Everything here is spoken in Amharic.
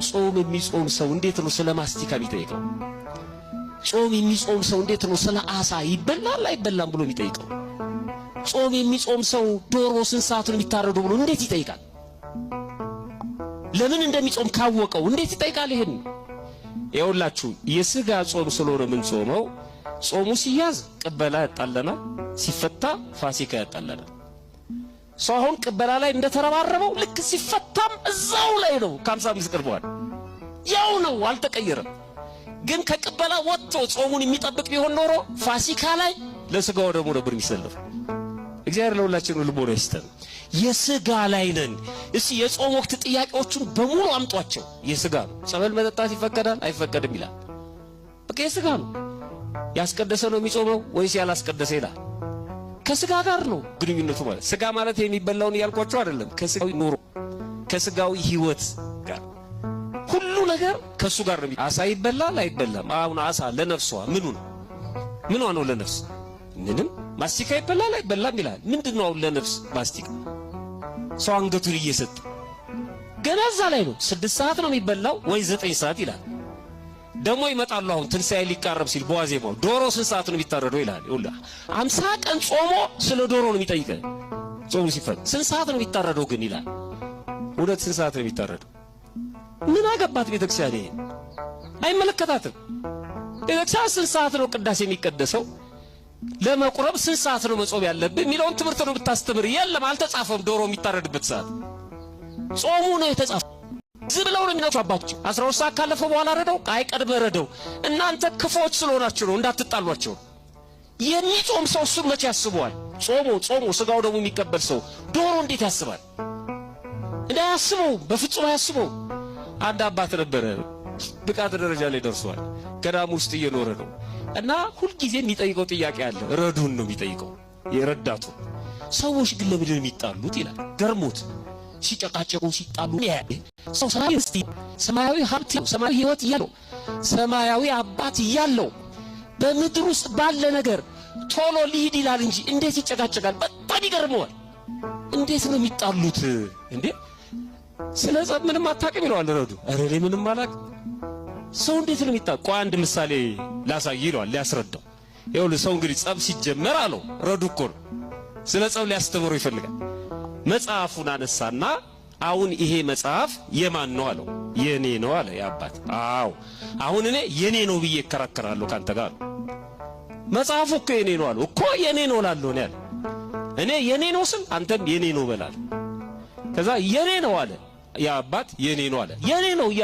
ጾም የሚጾም ሰው እንዴት ነው ስለ ማስቲካ የሚጠይቀው? ጾም የሚጾም ሰው እንዴት ነው ስለ አሳ ይበላል አይበላም ብሎ የሚጠይቀው? ጾም የሚጾም ሰው ዶሮ ስንት ሰዓት ነው የሚታረደው ብሎ እንዴት ይጠይቃል? ለምን እንደሚጾም ካወቀው እንዴት ይጠይቃል? ይሄን ይኸውላችሁ የሥጋ ጾም ስለሆነ ምን ጾመው ጾሙ ሲያዝ ቅበላ ያጣለና ሲፈታ ፋሲካ ያጣለና ሰው አሁን ቅበላ ላይ እንደተረባረበው ልክ ሲፈታም እዛው ላይ ነው ከ55 ቀን በኋላ ያው ነው አልተቀየረም። ግን ከቅበላ ወጥቶ ጾሙን የሚጠብቅ ቢሆን ኖሮ ፋሲካ ላይ ለሥጋው ደግሞ ነበር የሚሰለፍ። እግዚአብሔር ለሁላችንም ልቦና ይስጠን። የሥጋ ላይ ነን። እስቲ የጾም ወቅት ጥያቄዎችን በሙሉ አምጧቸው። የሥጋ ነው። ጸበል መጠጣት ይፈቀዳል አይፈቀድም ይላል። በቃ የሥጋ ነው። ያስቀደሰ ነው የሚጾመው ወይስ ያላስቀደሰ ይላል። ከሥጋ ጋር ነው ግንኙነቱ ማለት። ሥጋ ማለት የሚበላውን ያልኳቸው አይደለም። ከሥጋዊ ኑሮ ከሥጋዊ ሕይወት ጋር ሁሉ ነገር ከሱ ጋር ነው። አሳ ይበላል አይበላም? አሁን አሳ ለነፍሷ ምኑ ነው? ምኗ ነው ለነፍስ? ምንም። ማስቲካ ይበላል አይበላም ይላል። ምንድነው አሁን ለነፍስ ማስቲካ? ሰው አንገቱን እየሰጠ ገና እዛ ላይ ነው። 6 ሰዓት ነው የሚበላው ወይ 9 ሰዓት ይላል። ደሞ ይመጣሉ። አሁን ትንሣኤ ሊቃረብ ሲል በዋዜማው ዶሮ ስንት ሰዓት ነው የሚታረደው ይላል። ይኸውልህ 50 ቀን ጾሞ ስለ ዶሮ ነው የሚጠይቀው። ጾሙ ሲፈት ስንት ሰዓት ነው የሚታረደው ግን ይላል። ሁለት ስንት ሰዓት ነው የሚታረደው? ምን አገባት ቤተክርስቲያን? ይሄ አይመለከታትም። ቤተክርስቲያን ስንት ሰዓት ነው ቅዳሴ የሚቀደሰው? ለመቁረብ ስንት ሰዓት ነው መጾም ያለብህ የሚለውን ትምህርት ነው የምታስተምር። የለም አልተጻፈም። ዶሮ የሚታረድበት ሰዓት ጾሙ ነው የተጻፈው። ዝም ብለው ነው የሚነሱ አባቶች። 12 ሰዓት ካለፈ በኋላ ረደው አይቀድመ ረደው። እናንተ ክፎች ስለሆናችሁ ነው እንዳትጣሏቸው። የሚጾም ሰው እሱን መቼ ያስበዋል? ጾሞ ሥጋው ደግሞ የሚቀበል ሰው ዶሮ እንዴት ያስባል? እንዳያስበው በፍጹም አያስበው። አንድ አባት ነበረ፣ ብቃት ደረጃ ላይ ደርሷል። ገዳም ውስጥ እየኖረ ነው እና ሁሉ ጊዜ የሚጠይቀው ጥያቄ አለ። ረዱን ነው የሚጠይቀው የረዳቱ። ሰዎች ግን ለምንድን ነው የሚጣሉት ይላል። ገርሞት ሲጨቃጨቁ ሲጣሉ ሰው ሰማያዊ ሀብት ሰማያዊ ሕይወት እያለው ሰማያዊ አባት እያለው በምድር ውስጥ ባለ ነገር ቶሎ ሊሄድ ይላል እንጂ እንዴት ይጨቃጨቃል? በጣም ይገርመዋል። እንዴት ነው የሚጣሉት እንዴ? ስለ ጸብ ምንም አታውቅም ይለዋል ረዱ። ኧረ እኔ ምንም አላውቅም። ሰው እንዴት ነው የሚጣሉ? ቆይ አንድ ምሳሌ ላሳይ ይለዋል ሊያስረዳው። ይኸውልህ ሰው እንግዲህ ጸብ ሲጀመር አለው ረዱ እኮ ነው ስለ ጸብ ሊያስተምረው ይፈልጋል። መጽሐፉን አነሳና አሁን ይሄ መጽሐፍ የማን ነው አለው። የኔ ነው አለ ያባት። አዎ አሁን እኔ የኔ ነው ብዬ እከራከራለሁ ካንተ ጋር። መጽሐፉ እኮ የኔ ነው አለው። እኮ የኔ ነው እላለሁ እኔ አለ። እኔ የኔ ነው ስል አንተም የኔ ነው በላል። ከዛ የኔ ነው አለ ያባት። የኔ ነው አለ። የኔ ነው